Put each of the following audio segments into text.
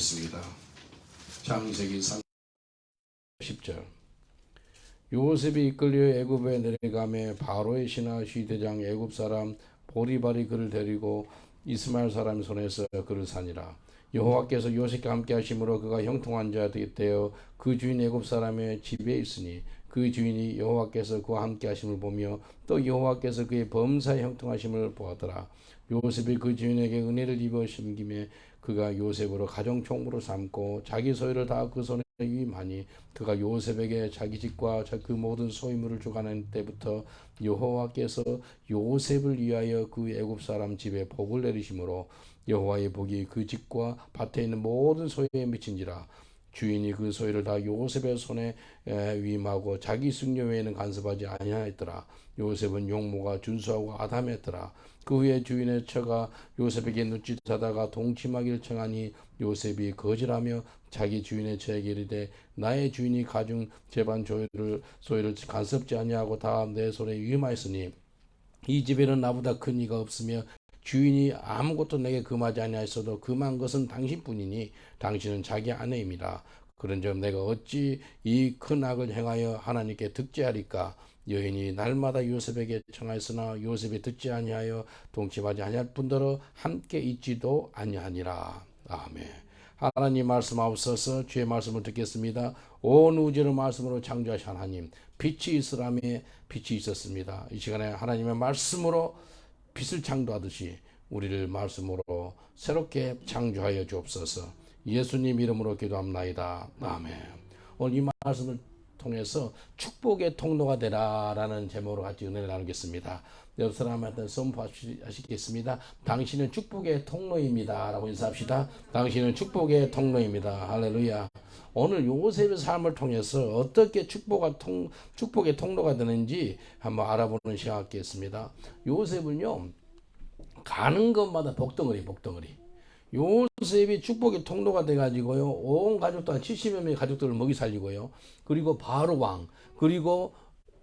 보겠습니다. 창세기 30절. 요셉이 이끌려 애굽에 내려가매 바로의 신하 시대장 애굽 사람 보리발이 그를 데리고 이스마엘 사람의 손에서 그를 사니라. 여호와께서 요셉과 함께 하심으로 그가 형통한 자 되어 그 주인 애굽 사람의 집에 있으니 그 주인이 여호와께서 그와 함께 하심을 보며 또 여호와께서 그의 범사에 형통하심을 보았더라. 요셉이 그 주인에게 은혜를 입어 심김에 그가 요셉으로 가정 총무로 삼고 자기 소유를 다 그 손에 위임하니 그가 요셉에게 자기 집과 그 모든 소유물을 주관한 때부터 여호와께서 요셉을 위하여 그 애굽 사람 집에 복을 내리심으로 여호와의 복이 그 집과 밭에 있는 모든 소유에 미친지라. 주인이 그 소유를 다 요셉의 손에 위임하고 자기 승려 외에는 간섭하지 아니하였더라. 요셉은 용모가 준수하고 아담했더라. 그 후에 주인의 처가 요셉에게 눈짓하다가 동침하기를 청하니 요셉이 거절하며 자기 주인의 처에게 이르되 나의 주인이 가중 재반 소유를 간섭지 아니하고 다 내 손에 위임하였으니 이 집에는 나보다 큰 이가 없으며 주인이 아무것도 내게 금하지 아니하였어도 금한 것은 당신뿐이니 당신은 자기 아내입니다. 그런즉 내가 어찌 이 큰 악을 행하여 하나님께 득죄하리까? 여인이 날마다 요셉에게 청하였으나 요셉이 듣지 아니하여 동침하지 아니할 뿐더러 함께 있지도 아니하니라. 아멘. 하나님 말씀하옵소서. 주의 말씀을 듣겠습니다. 온 우주를 말씀으로 창조하신 하나님, 빛이 있으라며 빛이 있었습니다. 이 시간에 하나님의 말씀으로 빛을 창조하듯이 우리를 말씀으로 새롭게 창조하여 주옵소서. 예수님 이름으로 기도합나이다. 아멘. 오늘 이 말씀을 통해서 축복의 통로가 되라라는 제목으로 같이 은혜를 나누겠습니다. 여러 사람한테 선포하시겠습니다. 당신은 축복의 통로입니다 라고 인사합시다. 당신은 축복의 통로입니다. 할렐루야. 오늘 요셉의 삶을 통해서 어떻게 축복의 통로가 되는지 한번 알아보는 시간 갖겠습니다. 요셉은요, 가는 것마다 복덩어리. 요셉이 축복의 통로가 돼가지고요, 온 가족도 한 70여 명의 가족들을 먹이 살리고요, 그리고 바로 왕, 그리고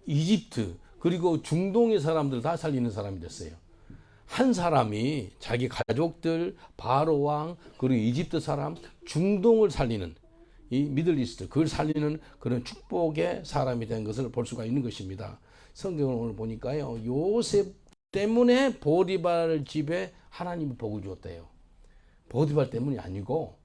이집트, 그리고 중동의 사람들 다 살리는 사람이 됐어요. 한 사람이 자기 가족들, 바로 왕, 그리고 이집트 사람, 중동을 살리는, 이 미들리스트, 그걸 살리는 그런 축복의 사람이 된 것을 볼 수가 있는 것입니다. 성경을 오늘 보니까요, 요셉 때문에 보디발 집에 하나님이 복을 주었대요. 보디발 때문이 아니고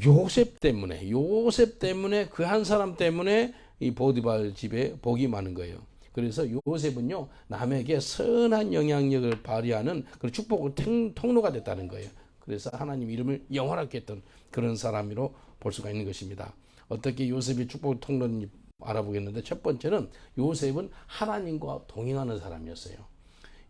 요셉 때문에 그 한 사람 때문에 이 보디발 집에 복이 많은 거예요. 그래서 요셉은요, 남에게 선한 영향력을 발휘하는 그런 축복의 통로가 됐다는 거예요. 그래서 하나님 이름을 영원하게 했던 그런 사람으로 볼 수가 있는 것입니다. 어떻게 요셉이 축복의 통로인지 알아보겠는데, 첫 번째는 요셉은 하나님과 동행하는 사람이었어요.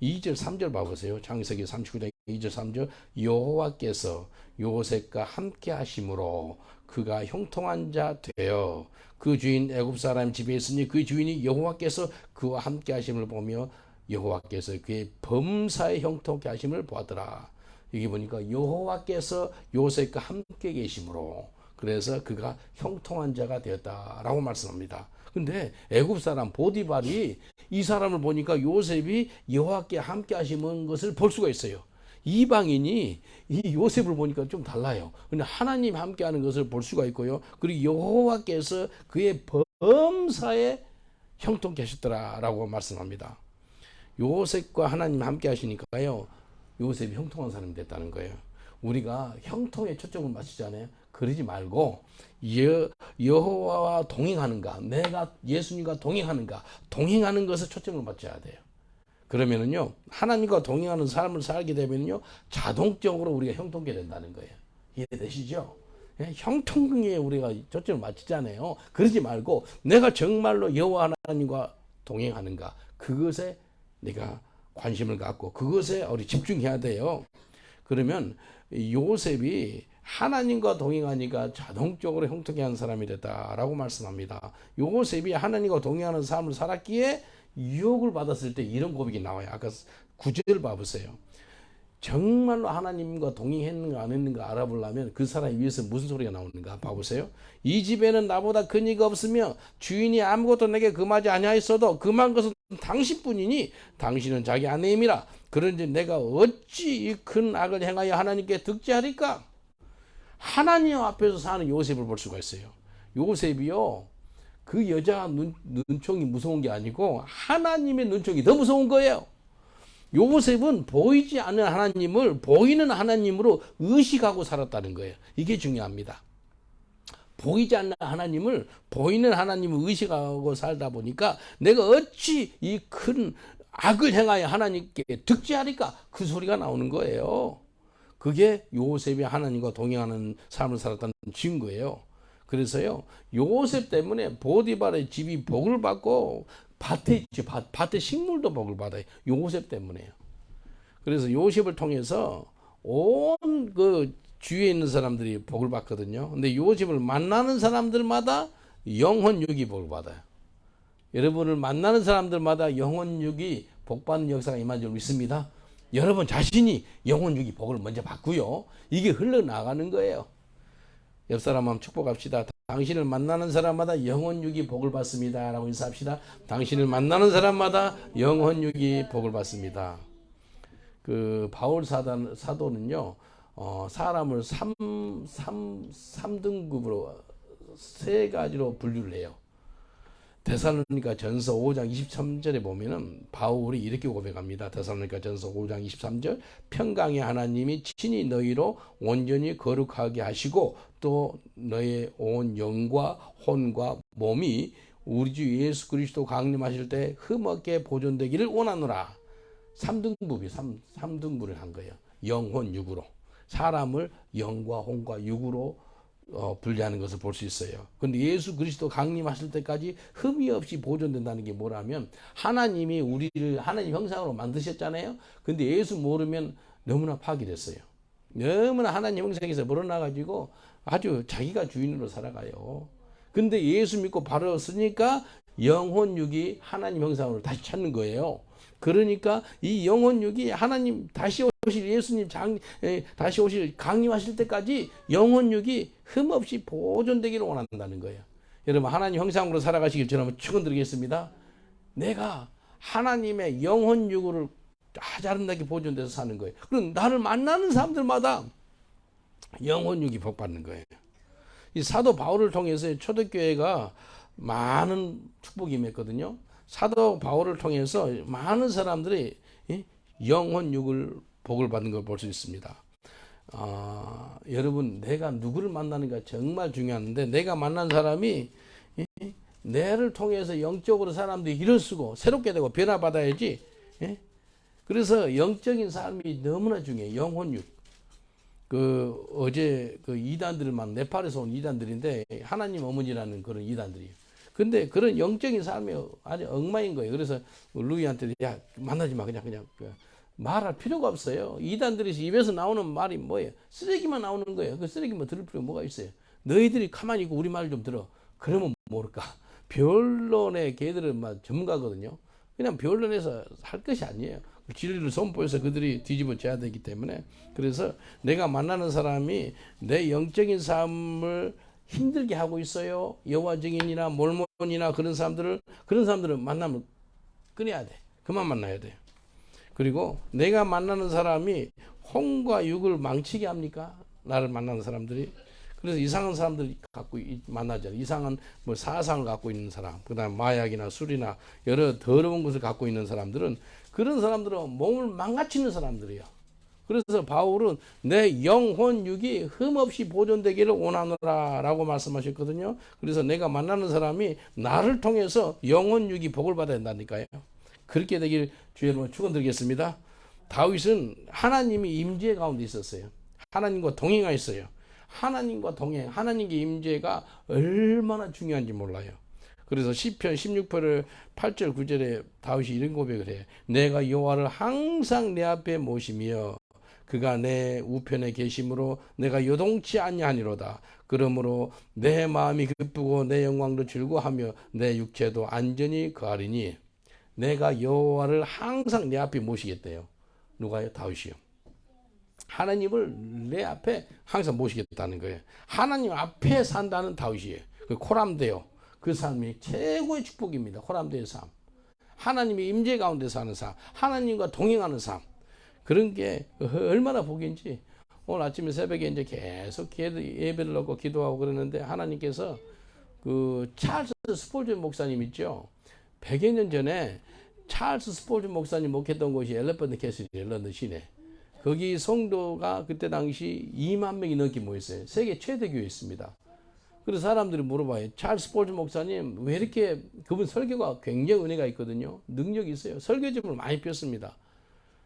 2절 3절 봐보세요. 창세기 39장 2절 3절. 여호와께서 요셉과 함께 하심으로 그가 형통한 자 되어 그 주인 애굽 사람 집에 있으니 그 주인이 여호와께서 그와 함께 하심을 보며 여호와께서 그의 범사에 형통케 하심을 보았더라. 여기 보니까 여호와께서 요셉과 함께 계심으로 그래서 그가 형통한 자가 되었다라고 말씀합니다. 근데 애굽 사람 보디발이 이 사람을 보니까 요셉이 여호와께 함께 하시는 것을 볼 수가 있어요. 이방인이 이 요셉을 보니까 좀 달라요. 근데 하나님 함께 하는 것을 볼 수가 있고요. 그리고 여호와께서 그의 범사에 형통케 하셨더라라고 말씀합니다. 요셉과 하나님 함께 하시니까요, 요셉이 형통한 사람이 됐다는 거예요. 우리가 형통에 초점을 맞추잖아요. 그러지 말고 여호와와 동행하는가, 내가 예수님과 동행하는 것에 초점을 맞춰야 돼요. 그러면은요, 하나님과 동행하는 삶을 살게 되면요, 자동적으로 우리가 형통케 된다는 거예요. 이해되시죠? 형통에 우리가 초점을 맞추잖아요. 그러지 말고 내가 정말로 여호와 하나님과 동행하는가, 그것에 내가 관심을 갖고 그것에 우리 집중해야 돼요. 그러면 요셉이 하나님과 동행하니까 자동적으로 형통케 하는 사람이 됐다라고 말씀합니다. 요셉이 하나님과 동행하는 삶을 살았기에 유혹을 받았을 때 이런 고백이 나와요. 아까 9절 봐보세요. 정말로 하나님과 동행했는가 안 했는가 알아보려면 그 사람 위에서 무슨 소리가 나오는가 봐보세요. 이 집에는 나보다 큰 이가 없으며 주인이 아무것도 내게 금하지 아니하였어도 금한 것은 당신뿐이니 당신은 자기 아내임이라. 그런지 내가 어찌 이 큰 악을 행하여 하나님께 득죄하리까? 하나님 앞에서 사는 요셉을 볼 수가 있어요. 요셉이요, 그 여자 눈총이 무서운 게 아니고 하나님의 눈총이 더 무서운 거예요. 요셉은 보이지 않는 하나님을 보이는 하나님으로 의식하고 살았다는 거예요. 이게 중요합니다. 보이지 않는 하나님을 보이는 하나님을 의식하고 살다 보니까 내가 어찌 이 큰 악을 행하여 하나님께 득죄하리까, 그 소리가 나오는 거예요. 그게 요셉이 하나님과 동행하는 삶을 살았다는 증거예요. 그래서요, 요셉 때문에 보디발의 집이 복을 받고 밭에 식물도 복을 받아요. 요셉 때문에요. 그래서 요셉을 통해서 온 그 주위에 있는 사람들이 복을 받거든요. 근데 요셉을 만나는 사람들마다 영혼 유익이 복을 받아요. 여러분을 만나는 사람들마다 영혼 유익이 복 받는 역사가 임한 줄 믿습니다. 여러분 자신이 영혼 유익이 복을 먼저 받고요, 이게 흘러나가는 거예요. 옆 사람 한번 축복합시다. 당신을 만나는 사람마다 영혼 유익이 복을 받습니다 라고 인사합시다. 당신을 만나는 사람마다 영혼 유익이 복을 받습니다. 그 바울 사도는요, 사람을 3등급으로 세 가지로 분류를 해요. 데살로니가 전서 5장 23절에 보면은 바울이 이렇게 고백합니다. 데살로니가 전서 5장 23절, 평강의 하나님이 친히 너희로 온전히 거룩하게 하시고 또 너의 온 영과 혼과 몸이 우리 주 예수 그리스도 강림하실 때 흠없게 보존되기를 원하노라. 3등분을 한 거예요. 영혼 육으로. 사람을 영과 혼과 육으로 분리하는 것을 볼 수 있어요. 근데 예수 그리스도 강림하실 때까지 흠이 없이 보존된다는 게 뭐라면, 하나님이 우리를 하나님 형상으로 만드셨잖아요. 근데 예수 모르면 너무나 파괴됐어요. 너무나 하나님 형상에서 멀어나가지고 아주 자기가 주인으로 살아가요. 근데 예수 믿고 바로 쓰니까 영혼 육이 하나님 형상으로 다시 찾는 거예요. 그러니까 이 영혼 육이 하나님 다시 오실 예수님 다시 오실 강림하실 때까지 영혼 육이 흠없이 보존되기를 원한다는 거예요. 여러분, 하나님 형상으로 살아가시길 저는 축원드리겠습니다. 내가 하나님의 영혼 육을 아주 아름답게 보존돼서 사는 거예요. 그럼 나를 만나는 사람들마다 영혼 육이 복받는 거예요. 이 사도 바울을 통해서 초대교회가 많은 축복이 임했거든요. 사도 바울을 통해서 많은 사람들이 영혼 육을 복을 받는 걸 볼 수 있습니다. 여러분, 내가 누구를 만나는가 정말 중요한데, 내가 만난 사람이 내를 통해서 영적으로 사람들이 일을 쓰고 새롭게 되고 변화받아야지. 그래서 영적인 삶이 너무나 중요해요. 영혼 육. 어제 이단들만, 네팔에서 온 이단들인데 하나님 어머니라는 그런 이단들이에요. 근데 그런 영적인 삶이 아주 엉망인 거예요. 그래서 루이한테, 야, 만나지 마. 그냥 말할 필요가 없어요. 이단들이 입에서 나오는 말이 뭐예요? 쓰레기만 나오는 거예요. 그 쓰레기만 들을 필요가 뭐가 있어요? 너희들이 가만히 있고 우리 말 좀 들어. 그러면 모를까? 변론의 걔들은 막 전문가거든요. 그냥 변론에서 할 것이 아니에요. 진리를 선포해서 그들이 뒤집어져야 되기 때문에. 그래서 내가 만나는 사람이 내 영적인 삶을 힘들게 하고 있어요. 여호와 증인이나 몰몬이나 그런 사람들은 만나면 끊어야 돼. 그만 만나야 돼. 그리고 내가 만나는 사람이 혼과 육을 망치게 합니까? 나를 만나는 사람들이. 그래서 이상한 사람들 갖고 만나잖아요. 이상한 사상을 갖고 있는 사람, 그다음 마약이나 술이나 여러 더러운 것을 갖고 있는 사람들은, 그런 사람들은 몸을 망가치는 사람들이에요. 그래서 바울은 내 영혼 육이 흠없이 보존되기를 원하노라 라고 말씀하셨거든요. 그래서 내가 만나는 사람이 나를 통해서 영혼 육이 복을 받아야 된다니까요. 그렇게 되길 주의 이름으로 축원드리겠습니다. 다윗은 하나님이 임재 가운데 있었어요. 하나님과 동행하였어요. 하나님과 동행, 하나님의 임재가 얼마나 중요한지 몰라요. 그래서 시편 16편을 8절 9절에 다윗이 이런 고백을 해요. 내가 여호와를 항상 내 앞에 모시며 그가 내 우편에 계심으로 내가 요동치 아니하니로다. 그러므로 내 마음이 기쁘고 내 영광도 즐거워하며 내 육체도 안전히 거하리니. 내가 여호와를 항상 내 앞에 모시겠대요. 누가요? 다윗이요. 하나님을 내 앞에 항상 모시겠다는 거예요. 하나님 앞에 산다는 다윗이에요. 그 코람데요. 그 삶이 최고의 축복입니다. 코람데의 삶. 하나님의 임재 가운데 사는 삶. 하나님과 동행하는 삶. 그런 게 얼마나 복인지. 오늘 아침에 새벽에 이제 계속 예배를 넣고 기도하고 그러는데 하나님께서 그 찰스 스폴전 목사님 있죠. 100여 년 전에 찰스 스폴전 목사님 목했던 곳이 엘레펀트 캐슬이에요. 런던 시내. 거기 성도가 그때 당시 2만 명이 넘게 모였어요. 세계 최대 교회였습니다. 그래서 사람들이 물어봐요. 찰스 스폴전 목사님 왜 이렇게, 그분 설교가 굉장히 은혜가 있거든요. 능력이 있어요. 설교집을 많이 폈습니다.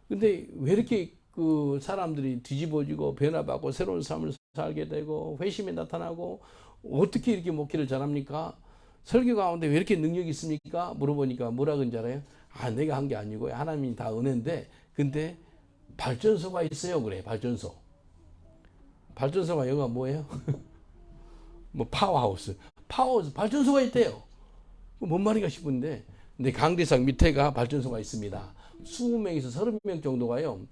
근데 왜 이렇게 그 사람들이 뒤집어지고 변화받고 새로운 삶을 살게 되고 회심이 나타나고 어떻게 이렇게 목회를 잘합니까? 설교 가운데 왜 이렇게 능력이 있습니까? 물어보니까 뭐라 그런지 알아요? 아, 내가 한 게 아니고 하나님이 다 은혜인데, 근데 발전소가 있어요. 그래, 발전소. 발전소가 영어 뭐예요? 뭐 파워하우스. 파워하우스 발전소가 있대요. 뭔 말인가 싶은데, 근데 강대상 밑에가 발전소가 있습니다. 20명에서 30명 정도가요.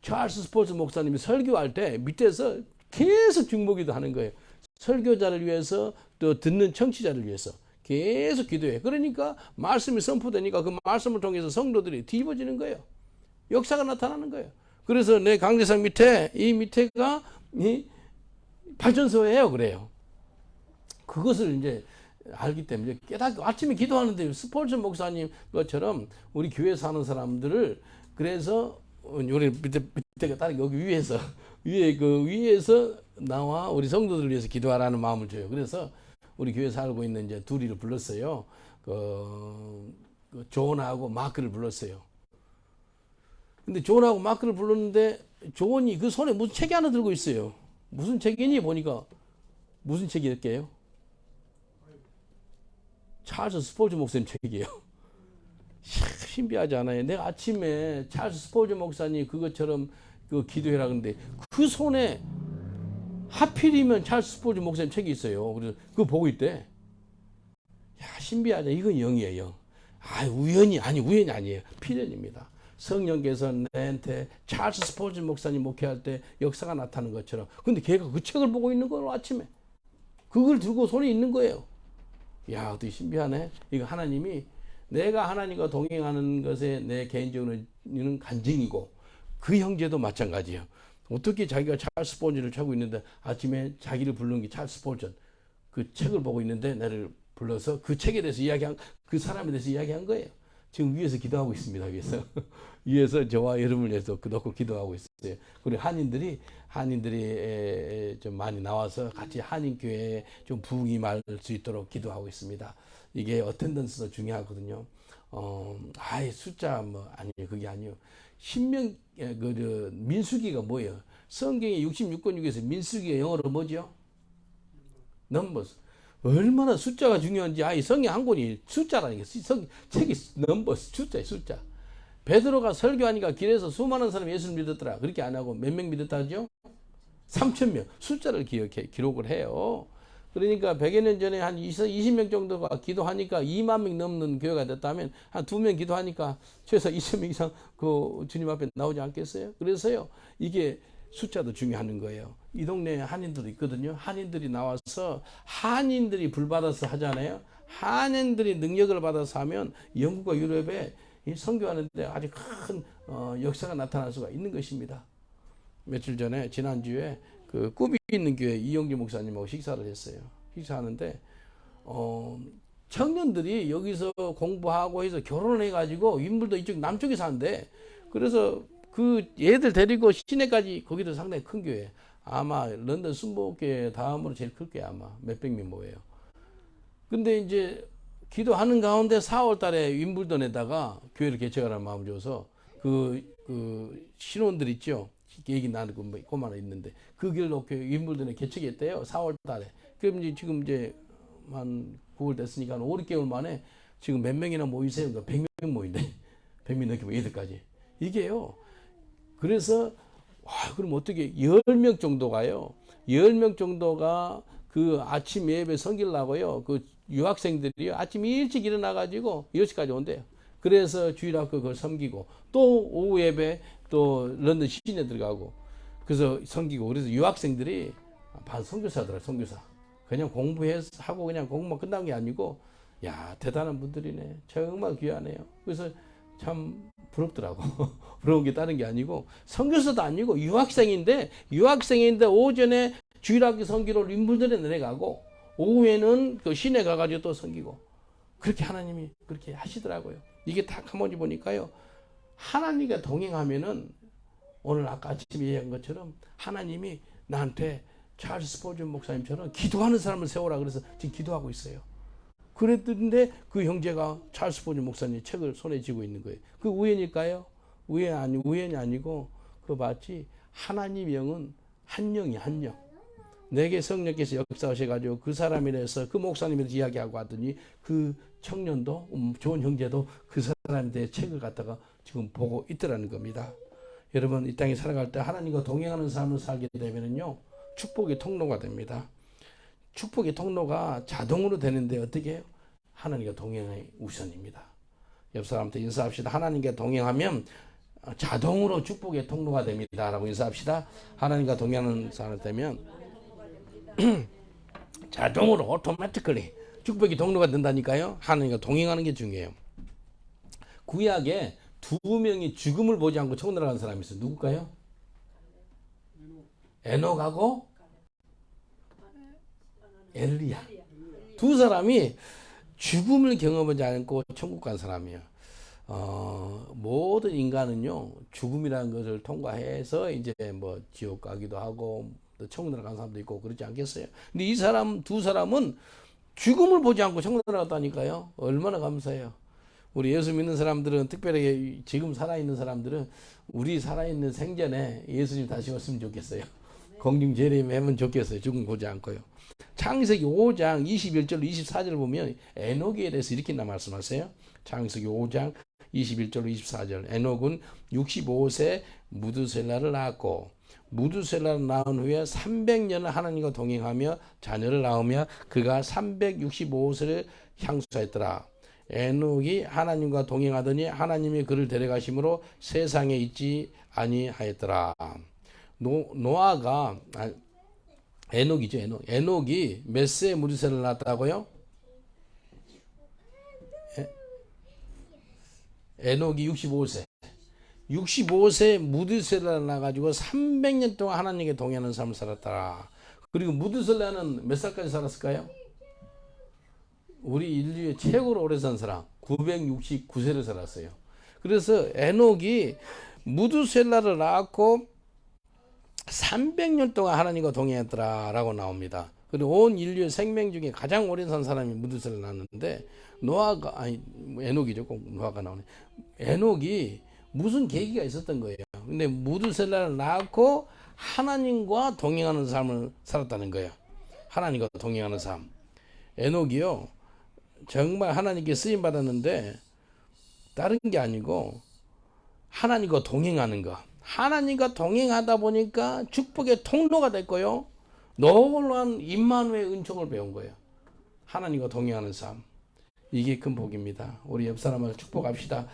찰스 스포츠 목사님이 설교할 때 밑에서 계속 중보기도 하는 거예요. 설교자를 위해서, 또 듣는 청취자를 위해서 계속 기도해. 그러니까 말씀이 선포되니까 그 말씀을 통해서 성도들이 뒤집어지는 거예요. 역사가 나타나는 거예요. 그래서 내 강대상 밑에, 이 밑에가 이 발전소예요. 그래요. 그것을 이제 알기 때문에 깨닫고 아침에 기도하는데 스폴츠 목사님 것처럼 우리 교회 사는 사람들을, 그래서 우리 밑에가 다른 여기 위에서 위에서 나와 우리 성도들을 위해서 기도하라는 마음을 줘요. 그래서 우리 교회 살고 있는 이제 둘이를 불렀어요. 그 존하고 마크를 불렀어요. 근데 존하고 마크를 불렀는데 존이 그 손에 무슨 책이 하나 들고 있어요. 무슨 책이니 보니까 무슨 책일게요? 찰스 스폴즈 목사님 책이에요. 신비하지 않아요? 내가 아침에 찰스 스폴즈 목사님 그것처럼 그 기도해라 그러는데 그 손에 하필이면 찰스 스폴즈 목사님 책이 있어요. 그래서 그거 보고 있대. 야, 신비하죠? 이건 영이에요, 영. 아, 우연이 아니에요. 필연입니다. 성령께서 내한테 찰스 스폴즈 목사님 목회할 때 역사가 나타나는 것처럼. 근데 걔가 그 책을 보고 있는 거예요, 아침에. 그걸 들고 손에 있는 거예요. 야, 어떻게 신비하네. 이거 하나님이, 내가 하나님과 동행하는 것에 내 개인적으로는 간증이고, 그 형제도 마찬가지예요. 어떻게 자기가 찰스 스폴전을 찾고 있는데 아침에 자기를 부르는 게 찰스 스폴전, 그 책을 보고 있는데 나를 불러서 그 책에 대해서 그 사람에 대해서 이야기한 거예요. 지금 위에서 기도하고 있습니다. 위에서 저와 여러분을 위해서 넣고 기도하고 있어요. 그리고 한인들이 좀 많이 나와서 같이 한인교회에 좀 부흥이 말 수 있도록 기도하고 있습니다. 이게 어텐던스도 중요하거든요. 숫자 아니에요. 그게 아니에요. 민수기가 뭐예요? 성경의 66권 중에서 민수기가 영어로 뭐죠? 넘버스. 얼마나 숫자가 중요한지. 성경 한 권이 숫자라니까. 책이 넘버스, 숫자. 베드로가 설교하니까 길에서 수많은 사람이 예수를 믿었더라. 그렇게 안 하고 몇 명 믿었다죠? 3,000명. 숫자를 기록을 해요. 그러니까 100여 년 전에 한 20명 정도가 기도하니까 2만 명 넘는 교회가 됐다면 한 2명 기도하니까 최소 20명 이상 그 주님 앞에 나오지 않겠어요? 그래서요, 이게 숫자도 중요한 거예요. 이 동네에 한인들도 있거든요. 한인들이 나와서, 한인들이 불받아서 하잖아요. 한인들이 능력을 받아서 하면 영국과 유럽에 선교하는데 아주 큰 역사가 나타날 수가 있는 것입니다. 며칠 전에, 지난주에 그 꿈이 있는 교회 이용기 목사님하고 식사를 했어요. 식사하는데 청년들이 여기서 공부하고 해서 결혼을 해가지고 윈블도 이쪽 남쪽에 사는데, 그래서 그 얘들 데리고 시내까지, 거기도 상당히 큰 교회, 아마 런던 순복교회 다음으로 제일 클 거예요. 아마 몇백 명 모여요. 근데 이제 기도하는 가운데 4월 달에 윈블던에다가 교회를 개척하라는 마음을 줘서 그 신혼들 있죠. 얘기 나누고 그만 있는데 그 길로 윈블던에 개척했대요. 4월 달에. 그럼 이제 지금 이제 한 9월 됐으니까 한 5, 6개월 만에 지금 몇 명이나 모이세요? 그러니까 100명 모인대. 100명 넘게 모여 얘들까지. 이게요. 그래서 그럼 어떻게 10명 정도가요. 10명 정도가 그 아침 예배 섬기려고요. 그 유학생들이요. 아침 일찍 일어나가지고 10시까지 온대요. 그래서 주일학교 그걸 섬기고, 또 오후 예배 또 런던 시내 들어가고, 그래서 섬기고. 그래서 유학생들이 반 선교사더라. 선교사. 그냥 공부하고 그냥 공부만 끝난 게 아니고, 야, 대단한 분들이네. 정말 귀하네요. 그래서 참 부럽더라고. 부러운 게 다른 게 아니고 선교사도 아니고 유학생인데 오전에 주일학교 선교로 인물들에 내려가고 오후에는 그 시내 가가지고 또 섬기고 그렇게 하나님이 그렇게 하시더라고요. 이게 다 가만히 보니까요. 하나님과 동행하면은 오늘 아까 아침에 얘기한 것처럼 하나님이 나한테 찰스 스포전 목사님처럼 기도하는 사람을 세우라 그래서 지금 기도하고 있어요. 그랬는데 그 형제가 찰스 스포전 목사님 책을 손에 쥐고 있는 거예요. 그 우연일까요? 우연이 아니고 그거 봤지? 하나님 영은 한 영이 한 영. 내게 성령께서 역사하셔가지고 그 사람이라서 그 목사님이라서 이야기하고 하더니 그 청년도 좋은 형제도 그 사람에 대해 책을 갖다가 지금 보고 있더라는 겁니다. 여러분 이 땅에 살아갈 때 하나님과 동행하는 삶을 살게 되면은요 축복의 통로가 됩니다. 축복의 통로가 자동으로 되는데 어떻게 해요? 하나님과 동행이 우선입니다. 옆 사람한테 인사합시다. 하나님과 동행하면 자동으로 축복의 통로가 됩니다. 라고 인사합시다. 하나님과 동행하는 사람 되면 자동으로 오토매티컬리 축복의 통로가 된다니까요. 하나님과 동행하는 게 중요해요. 구약에 두 명이 죽음을 보지 않고 청나라간 사람이 있어요. 누굴까요? 에녹하고 엘리야. 두 사람이 죽음을 경험하지 않고 천국 간 사람이에요. 모든 인간은요 죽음이라는 것을 통과해서 이제 뭐 지옥 가기도 하고 천국 간 사람도 있고 그렇지 않겠어요? 근데 이 사람 두 사람은 죽음을 보지 않고 천국 갔다니까요. 얼마나 감사해요. 우리 예수 믿는 사람들은 특별히 지금 살아있는 사람들은 우리 살아있는 생전에 예수님 다시 왔으면 좋겠어요. 공중 재림하면 좋겠어요. 죽음 보지 않고요. 창세기 5장 21절로 24절 보면 에녹에 대해서 이렇게 말씀하세요. 창세기 5장 21절로 24절. 에녹은 65세 무드셀라를 낳았고 무드셀라를 낳은 후에 300년을 하나님과 동행하며 자녀를 낳으며 그가 365세를 향수하였더라. 에녹이 하나님과 동행하더니 하나님이 그를 데려가심으로 세상에 있지 아니하였더라. 노아가 에녹이죠. 에녹이 몇 세에 무드셀라를 낳았다고요? 에녹이 65세. 65세 무드셀라를 낳아가지고 300년 동안 하나님께 동행하는 삶을 살았더라. 그리고 무드셀라는 몇 살까지 살았을까요? 우리 인류의 최고로 오래 산 사람 969세를 살았어요. 그래서 에녹이 무드셀라를 낳았고 300년 동안 하나님과 동행했더라 라고 나옵니다. 그리고 온 인류의 생명 중에 가장 오래 산 사람이 무드셀라를 낳았는데 에녹이죠. 꼭 노아가 나오네. 에녹이 무슨 계기가 있었던 거예요. 근데 무드셀라를 낳고 하나님과 동행하는 삶을 살았다는 거예요. 하나님과 동행하는 삶. 에녹이요 정말 하나님께 쓰임 받았는데 다른 게 아니고 하나님과 동행하는 거. 하나님과 동행하다 보니까 축복의 통로가 됐고요. 놀라운 임마누엘 은총을 배운 거예요. 하나님과 동행하는 삶. 이게 큰 복입니다. 우리 옆 사람을 축복합시다.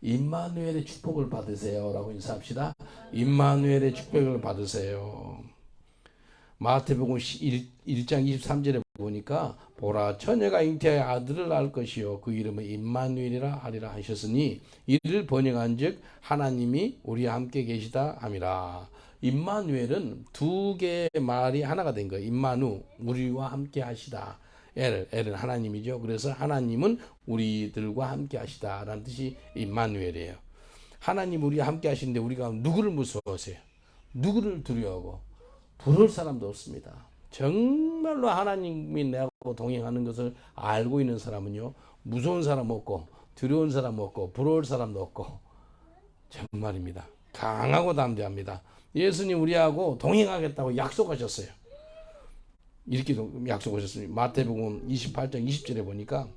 임마누엘의 축복을 받으세요. 라고 인사합시다. 임마누엘의 축복을 받으세요. 마태복음 1장 23절에 보니까 보라 처녀가 잉태하여 아들을 낳을 것이요 그 이름은 임마누엘이라 하리라 하셨으니 이를 번역한즉 하나님이 우리와 함께 계시다 함이라. 임마누엘은 두 개의 말이 하나가 된 거예요. 임마누 우리와 함께 하시다. 엘은 하나님이죠. 그래서 하나님은 우리들과 함께 하시다라는 뜻이 임마누엘이에요. 하나님 우리와 함께 하시는데 우리가 누구를 무서워하세요? 누구를 두려워하고 부러울 사람도 없습니다. 정말로 하나님이 나하고 동행하는 것을 알고 있는 사람은요 무서운 사람 없고 두려운 사람 없고 부러울 사람도 없고 정말입니다. 강하고 담대합니다. 예수님 우리하고 동행하겠다고 약속하셨어요. 이렇게 약속하셨습니다. 마태복음 28장 20절에 보니까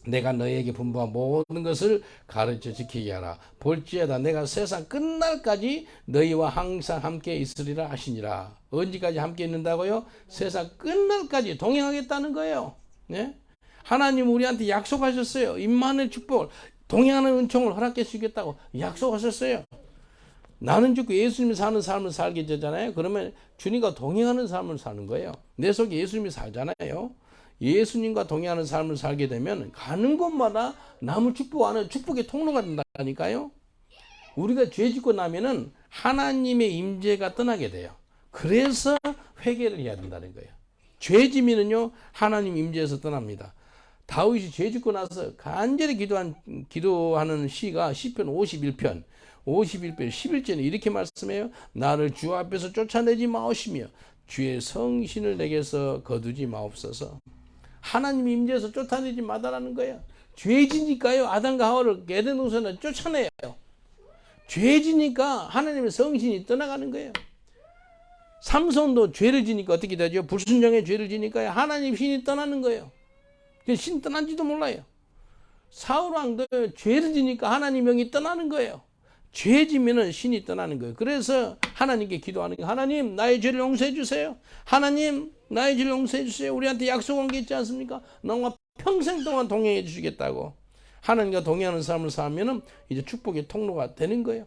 내가 너희에게 분부한 모든 것을 가르쳐 지키게 하라. 볼지어다 내가 세상 끝날까지 너희와 항상 함께 있으리라 하시니라. 언제까지 함께 있는다고요? 세상 끝날까지 동행하겠다는 거예요. 네? 하나님 우리한테 약속하셨어요. 임마누엘 축복을 동행하는 은총을 허락해 주겠다고 약속하셨어요. 나는 죽고 예수님이 사는 삶을 살게 되잖아요. 그러면 주님과 동행하는 삶을 사는 거예요. 내 속에 예수님이 살잖아요. 예수님과 동행하는 삶을 살게 되면 가는 곳마다 남을 축복하는 축복의 통로가 된다니까요. 우리가 죄 짓고 나면은 하나님의 임재가 떠나게 돼요. 그래서 회개를 해야 된다는 거예요. 죄 지면은요 하나님 임재에서 떠납니다. 다윗이 죄 짓고 나서 간절히 기도하는 시가 시편 51편 11절에 이렇게 말씀해요. 나를 주 앞에서 쫓아내지 마옵시며 주의 성신을 내게서 거두지 마옵소서. 하나님 임재에서 쫓아내지 마다라는 거예요. 죄 지니까요 아담과 하와를 에덴 동산에 쫓아내요. 죄 지니까 하나님의 성신이 떠나가는 거예요. 삼손도 죄를 지니까 어떻게 되죠? 불순종의 죄를 지니까 하나님 신이 떠나는 거예요. 신 떠난지도 몰라요. 사울왕도 죄를 지니까 하나님 영이 떠나는 거예요. 죄 지면은 신이 떠나는 거예요. 그래서 하나님께 기도하는 거예요. 하나님 나의 죄를 용서해 주세요. 하나님 나의 죄를 용서해 주세요. 우리한테 약속한 게 있지 않습니까? 나와 평생 동안 동행해 주시겠다고. 하나님과 동행하는 삶을 살면은 이제 축복의 통로가 되는 거예요.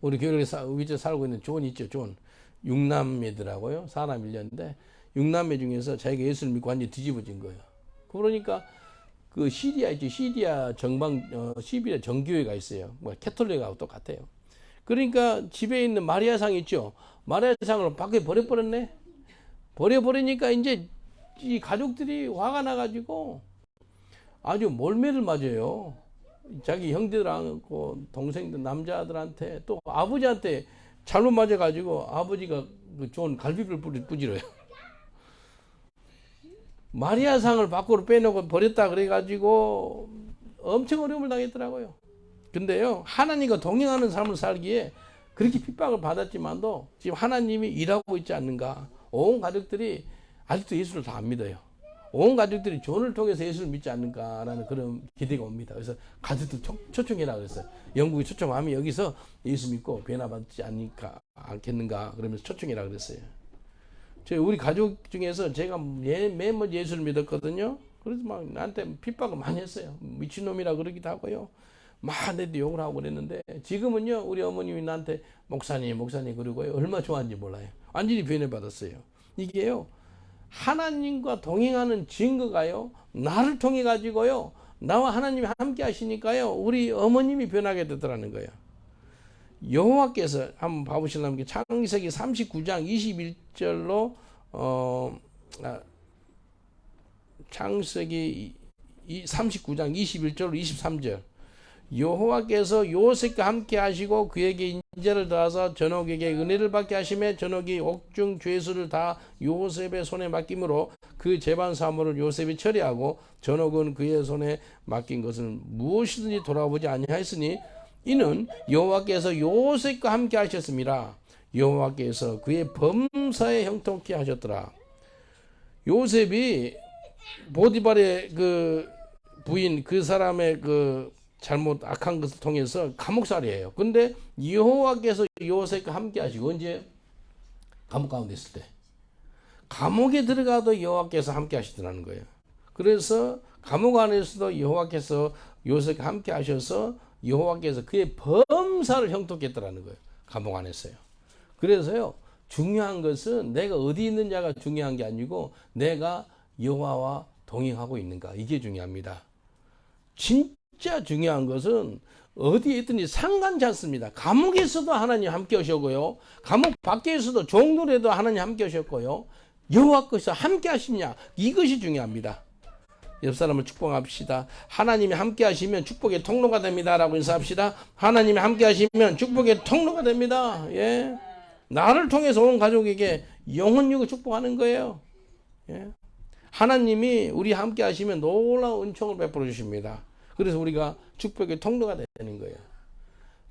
우리 교회에 위치에 살고 있는 존 있죠. 존 6남매더라고요. 사람 1년인데 6남매 중에서 자기가 예수를 믿고 완전히 뒤집어진 거예요. 그러니까 그 시리아 있죠. 시리아 정교회가 있어요. 뭐 캐톨릭하고 똑같아요. 그러니까 집에 있는 마리아상 있죠. 마리아상을 밖에 버려버렸네. 버려버리니까 이제 이 가족들이 화가 나가지고 아주 몰매를 맞아요. 자기 형제들하고 동생들 남자들한테 또 아버지한테 잘못 맞아가지고 아버지가 좋은 갈비뼈를 부지러요. 마리아상을 밖으로 빼놓고 버렸다 그래가지고 엄청 어려움을 당했더라고요. 근데요 하나님과 동행하는 삶을 살기에 그렇게 핍박을 받았지만도 지금 하나님이 일하고 있지 않는가. 온 가족들이 아직도 예수를 다 안 믿어요. 온 가족들이 존을 통해서 예수를 믿지 않는가라는 그런 기대가 옵니다. 그래서 가족들 초청해라 그랬어요. 영국이 초청하면 여기서 예수 믿고 변화받지 않겠는가 그러면서 초청해라 그랬어요. 우리 가족 중에서 제가 맨 먼저 예수를 믿었거든요. 그래서 막 나한테 핍박을 많이 했어요. 미친놈이라 그러기도 하고요. 막 내도 욕을 하고 그랬는데 지금은요 우리 어머님이 나한테 목사님 그러고요. 얼마나 좋아하는지 몰라요. 완전히 변해받았어요. 이게요 하나님과 동행하는 증거가요 나를 통해 가지고요 나와 하나님이 함께 하시니까요 우리 어머님이 변하게 되더라는 거예요. 여호와께서 한번 봐보시려면 창세기 39장 21절로 창세기 39장 21절로 23절 여호와께서 요셉과 함께 하시고 그에게 인자를 더하사 전옥에게 은혜를 받게 하시매 전옥이 옥중 죄수를 다 요셉의 손에 맡김으로 그 재반 사물을 요셉이 처리하고 전옥은 그의 손에 맡긴 것을 무엇이든지 돌아보지 아니하였으니 이는 여호와께서 요셉과 함께 하셨습니다. 여호와께서 그의 범사에 형통케 하셨더라. 요셉이 보디발의 그 부인 그 사람의 그 잘못 악한 것을 통해서 감옥살이에요. 근데 여호와께서 요셉과 함께 하시고 언제? 감옥 가운데 있을 때. 감옥에 들어가도 여호와께서 함께 하시더라는 거예요. 그래서 감옥 안에서도 여호와께서 요셉과 함께 하셔서 여호와께서 그의 범사를 형통케 했더라는 거예요. 감옥 안에서요. 그래서요 중요한 것은 내가 어디 있느냐가 중요한 게 아니고 내가 여호와와 동행하고 있는가 이게 중요합니다. 진짜 중요한 것은 어디에 있든지 상관치 않습니다. 감옥에서도 하나님 함께 하셨고요. 감옥 밖에서도 종로에도 하나님 함께 하셨고요. 여호와께서 함께 하시냐 이것이 중요합니다. 옆 사람을 축복합시다. 하나님이 함께 하시면 축복의 통로가 됩니다. 라고 인사합시다. 하나님이 함께 하시면 축복의 통로가 됩니다. 예. 나를 통해서 온 가족에게 영원육을 축복하는 거예요. 예. 하나님이 우리 함께 하시면 놀라운 은총을 베풀어 주십니다. 그래서 우리가 축복의 통로가 되는 거예요.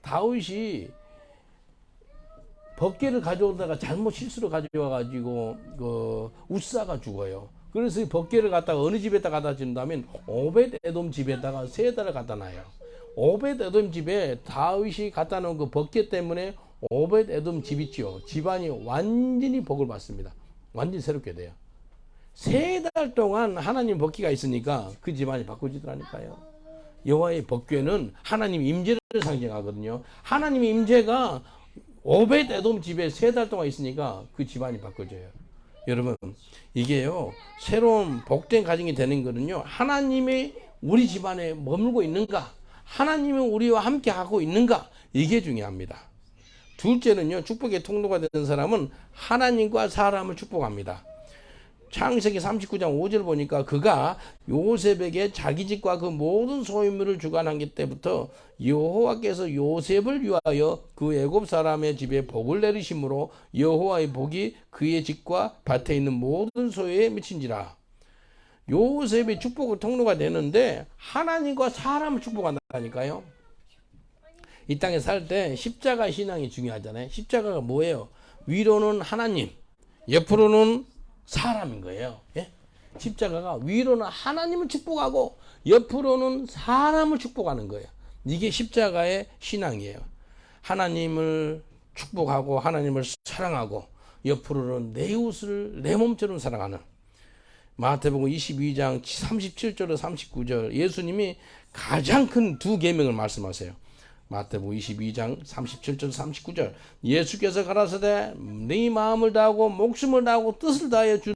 다윗이 법궤를 가져오다가 잘못 실수로 가져와가지고 그 우사가 죽어요. 그래서 이 법궤를 갖다가 어느 집에다 갖다 준다면 오벳 에돔 집에다가 세 달을 갖다 놔요. 오벳 에돔 집에 다윗이 갖다 놓은 그 법궤 때문에 오벳 에돔 집 있죠. 집안이 완전히 복을 받습니다. 완전히 새롭게 돼요. 세 달 동안 하나님 법궤가 있으니까 그 집안이 바꾸지더라니까요. 여호와의 법궤는 하나님 임재를 상징하거든요. 하나님의 임재가 오벳 에돔 집에 세 달 동안 있으니까 그 집안이 바꿔져요. 여러분, 이게요, 새로운 복된 가정이 되는 거는요, 하나님이 우리 집안에 머물고 있는가, 하나님이 우리와 함께 하고 있는가, 이게 중요합니다. 둘째는요, 축복의 통로가 되는 사람은 하나님과 사람을 축복합니다. 창세기 39장 5절 보니까 그가 요셉에게 자기 집과 그 모든 소유물을 주관한 때부터 여호와께서 요셉을 위하여 그 애굽 사람의 집에 복을 내리심으로 여호와의 복이 그의 집과 밭에 있는 모든 소유에 미친지라. 요셉이 축복의 통로가 되는데 하나님과 사람을 축복한다니까요. 이 땅에 살 때 십자가 신앙이 중요하잖아요. 십자가가 뭐예요? 위로는 하나님, 옆으로는 사람인 거예요. 예? 십자가가 위로는 하나님을 축복하고 옆으로는 사람을 축복하는 거예요. 이게 십자가의 신앙이에요. 하나님을 축복하고 하나님을 사랑하고 옆으로는 내 이웃을 내 몸처럼 사랑하는. 마태복음 22장 37절로 39절 예수님이 가장 큰 두 계명을 말씀하세요. 마태복음 22장 37절 39절 예수께서 가라사대 네 마음을 다하고 목숨을 다하고 뜻을 다하여 주